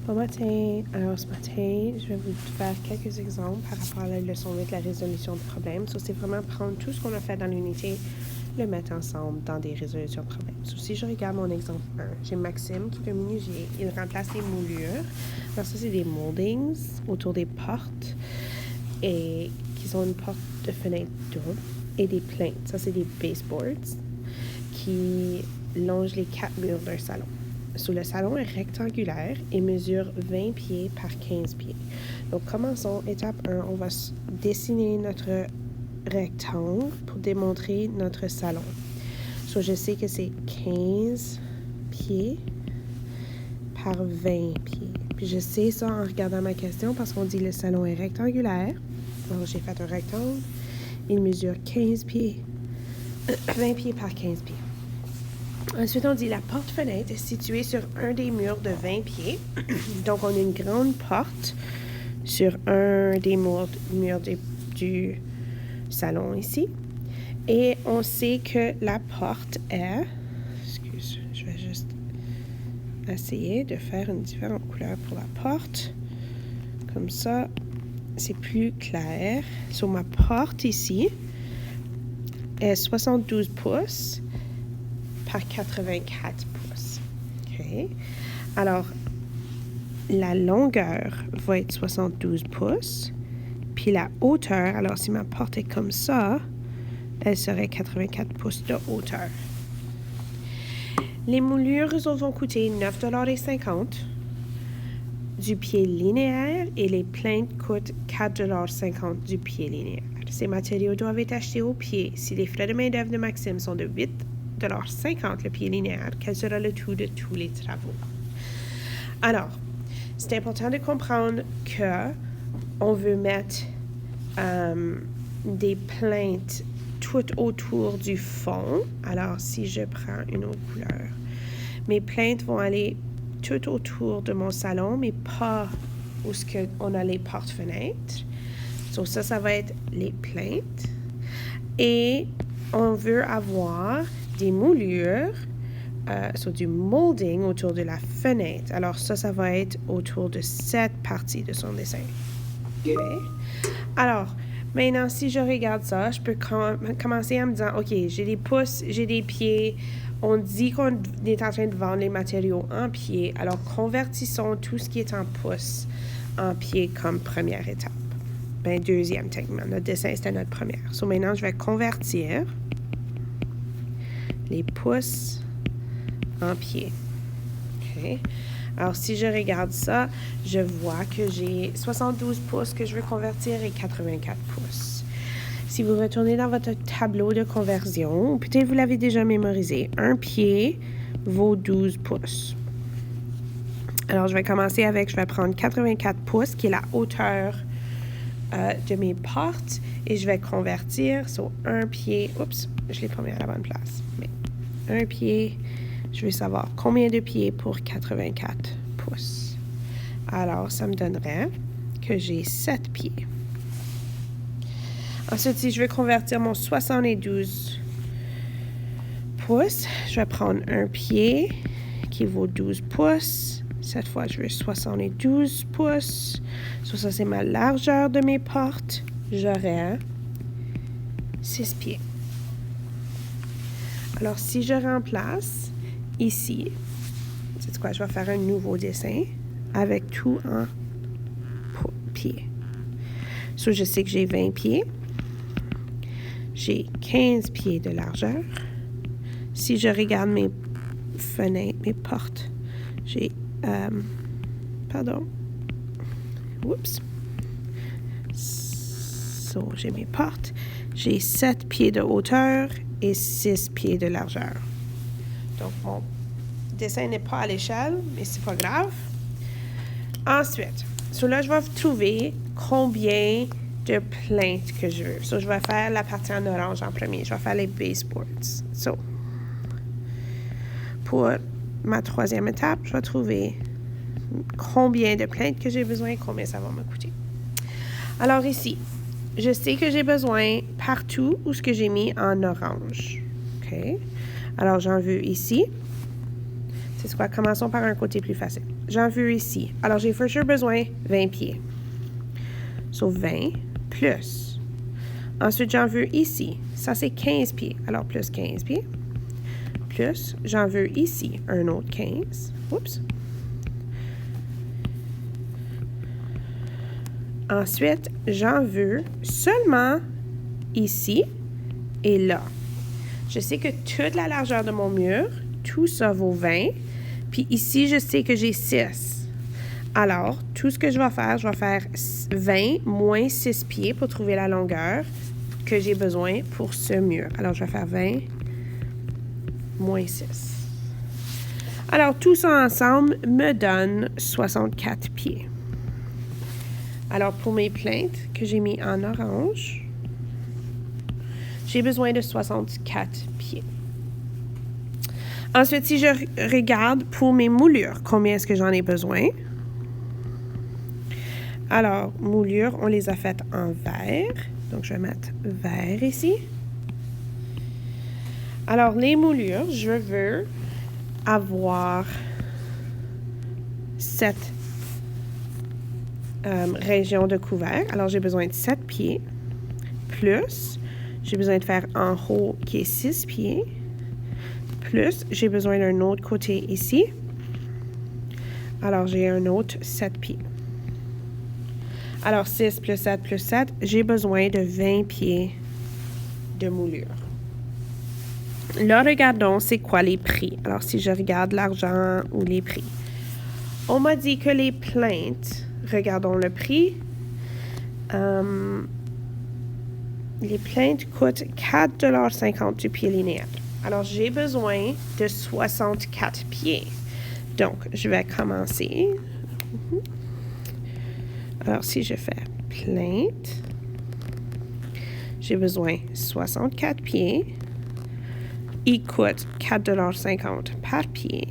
Bon matin. Alors ce matin, je vais vous faire quelques exemples par rapport à la leçon 8, la résolution de problèmes. C'est vraiment prendre tout ce qu'on a fait dans l'unité, le mettre ensemble dans des résolutions de problèmes. Si je regarde mon exemple 1, j'ai Maxime qui est un menuisier. Il remplace les moulures. Alors ça, c'est des moldings autour des portes et qui sont une porte de fenêtre double et des plaintes. Ça, c'est des baseboards qui longent les 4 murs d'un salon. Le salon est rectangulaire et mesure 20 pieds par 15 pieds. Donc, commençons. Étape 1, on va dessiner notre rectangle pour démontrer notre salon. Je sais que c'est 15 pieds par 20 pieds. Puis, je sais ça en regardant ma question parce qu'on dit le salon est rectangulaire. Alors, j'ai fait un rectangle. Il mesure 15 pieds. 20 pieds par 15 pieds. Ensuite, on dit la porte-fenêtre est située sur un des murs de 20 pieds. Donc, on a une grande porte sur un des murs du salon ici. Et on sait que la porte est... Excuse, je vais juste essayer de faire une différente couleur pour la porte. Comme ça, c'est plus clair. Sur ma porte ici est 72 pouces. Par 84 pouces. OK. Alors, la longueur va être 72 pouces. Puis la hauteur, alors si ma porte est comme ça, elle serait 84 pouces de hauteur. Les moulures vont coûter 9,50 $ du pied linéaire et les plaintes coûtent 4,50 $ du pied linéaire. Ces matériaux doivent être achetés au pied. Si les frais de main-d'œuvre de Maxime sont de 8,50 $ le pied linéaire, quel sera le coût de tous les travaux? Alors, c'est important de comprendre que on veut mettre des plaintes tout autour du fond. Alors, si je prends une autre couleur, mes plaintes vont aller tout autour de mon salon, mais pas où on a les portes-fenêtres. Ça va être les plaintes. Et on veut avoir des moulures, du molding autour de la fenêtre. Alors ça va être autour de cette partie de son dessin. Okay. Alors, maintenant, si je regarde ça, je peux commencer en me disant, OK, j'ai des pouces, j'ai des pieds. On dit qu'on est en train de vendre les matériaux en pieds. Alors, convertissons tout ce qui est en pouces en pieds comme première étape. Deuxième techniquement. Notre dessin, c'était notre première. Maintenant, je vais convertir les pouces en pieds. OK. Alors, si je regarde ça, je vois que j'ai 72 pouces que je veux convertir et 84 pouces. Si vous retournez dans votre tableau de conversion, peut-être vous l'avez déjà mémorisé, un pied vaut 12 pouces. Alors, je vais commencer avec, je vais prendre 84 pouces, qui est la hauteur de mes portes, et je vais convertir sur un pied. Oups, je l'ai pas mis à la bonne place. Mais un pied, je veux savoir combien de pieds pour 84 pouces. Alors, ça me donnerait que j'ai 7 pieds. Ensuite, si je veux convertir mon 72 pouces, je vais prendre un pied qui vaut 12 pouces. Cette fois, je veux 72 pouces. Ça, c'est ma largeur de mes portes. J'aurai 6 pieds. Alors, si je remplace ici, c'est quoi? Je vais faire un nouveau dessin avec tout en pieds. Je sais que j'ai 20 pieds. J'ai 15 pieds de largeur. Si je regarde mes fenêtres, mes portes, j'ai... Oups. J'ai mes portes. J'ai 7 pieds de hauteur et 6 pieds de largeur. Donc, mon dessin n'est pas à l'échelle, mais c'est pas grave. Ensuite, là, je vais trouver combien de plaintes que je veux. Je vais faire la partie en orange en premier. Je vais faire les baseboards. Pour ma troisième étape, je vais trouver combien de plaintes que j'ai besoin, combien ça va me coûter. Alors ici, je sais que j'ai besoin partout où ce que j'ai mis en orange. OK? Alors, j'en veux ici. C'est quoi? Commençons par un côté plus facile. J'en veux ici. Alors, j'ai for sure besoin 20 pieds. So, 20 plus. Ensuite, j'en veux ici. Ça, c'est 15 pieds. Alors, plus 15 pieds. Plus, j'en veux ici un autre 15. Oups. Ensuite, j'en veux seulement ici et là. Je sais que toute la largeur de mon mur, tout ça vaut 20. Puis ici, je sais que j'ai 6. Alors, tout ce que je vais faire 20 moins 6 pieds pour trouver la longueur que j'ai besoin pour ce mur. Alors, je vais faire 20 moins 6. Alors, tout ça ensemble me donne 64 pieds. Alors, pour mes plaintes que j'ai mis en orange, j'ai besoin de 64 pieds. Ensuite, si je regarde pour mes moulures, combien est-ce que j'en ai besoin? Alors, moulures, on les a faites en vert. Donc, je vais mettre vert ici. Alors, les moulures, je veux avoir 7 régions de couvert. Alors, j'ai besoin de 7 pieds. Plus, j'ai besoin de faire en haut qui est 6 pieds. Plus, j'ai besoin d'un autre côté ici. Alors, j'ai un autre 7 pieds. Alors, 6 plus 7 plus 7, j'ai besoin de 20 pieds de moulure. Là, regardons c'est quoi les prix. Alors, si je regarde l'argent ou les prix. On m'a dit que les plaintes, regardons le prix. Les plaintes coûtent 4,50 $ du pied linéaire. Alors, j'ai besoin de 64 pieds. Donc, je vais commencer. Alors, si je fais plainte, j'ai besoin de 64 pieds. Il coûte 4,50 $ par pied.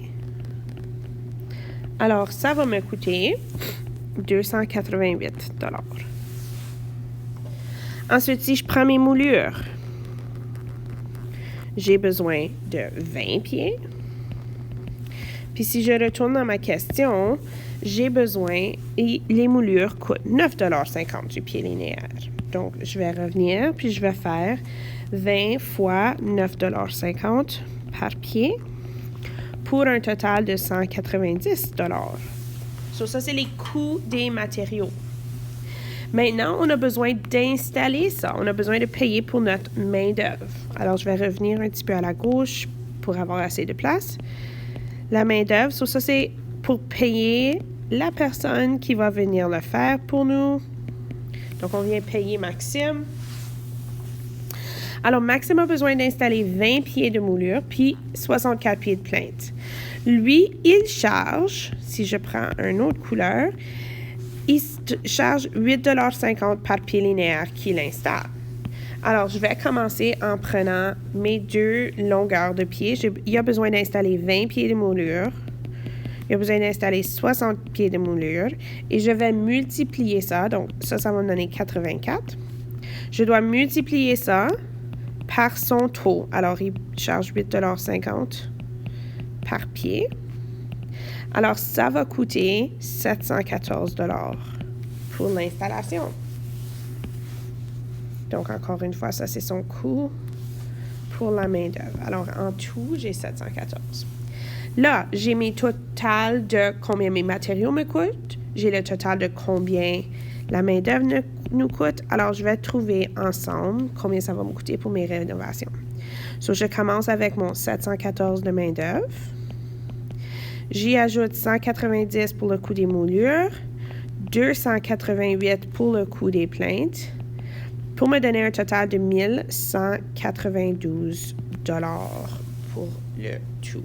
Alors, ça va me coûter 288 $. Ensuite, si je prends mes moulures, j'ai besoin de 20 pieds. Puis si je retourne dans ma question, j'ai besoin, et les moulures coûtent 9,50 $ du pied linéaire. Donc, je vais revenir, puis je vais faire 20 fois 9,50 $ par pied pour un total de 190 $. So, ça, c'est les coûts des matériaux. Maintenant, on a besoin d'installer ça. On a besoin de payer pour notre main-d'œuvre. Alors, je vais revenir un petit peu à la gauche pour avoir assez de place. La main-d'œuvre, so, ça, c'est pour payer la personne qui va venir le faire pour nous. Donc, on vient payer Maxime. Alors, Maxime a besoin d'installer 20 pieds de moulure puis 64 pieds de plainte. Lui, il charge, si je prends une autre couleur, il charge 8,50 $ par pied linéaire qu'il installe. Alors, je vais commencer en prenant mes 2 longueurs de pieds. Il a besoin d'installer 20 pieds de moulure. Il a besoin d'installer 60 pieds de moulure. Et je vais multiplier ça. Donc, ça va me donner 84. Je dois multiplier ça par son taux. Alors, il charge 8,50 $ par pied. Alors, ça va coûter 714 $ pour l'installation. Donc, encore une fois, ça, c'est son coût pour la main-d'œuvre. Alors, en tout, j'ai 714. Là, j'ai mes totals de combien mes matériaux me coûtent. J'ai le total de combien la main-d'œuvre nous coûte. Alors, je vais trouver ensemble combien ça va me coûter pour mes rénovations. So, je commence avec mon 714 de main-d'œuvre. J'y ajoute 190 pour le coût des moulures, 288 pour le coût des plaintes, pour me donner un total de 1192 $ pour le tout.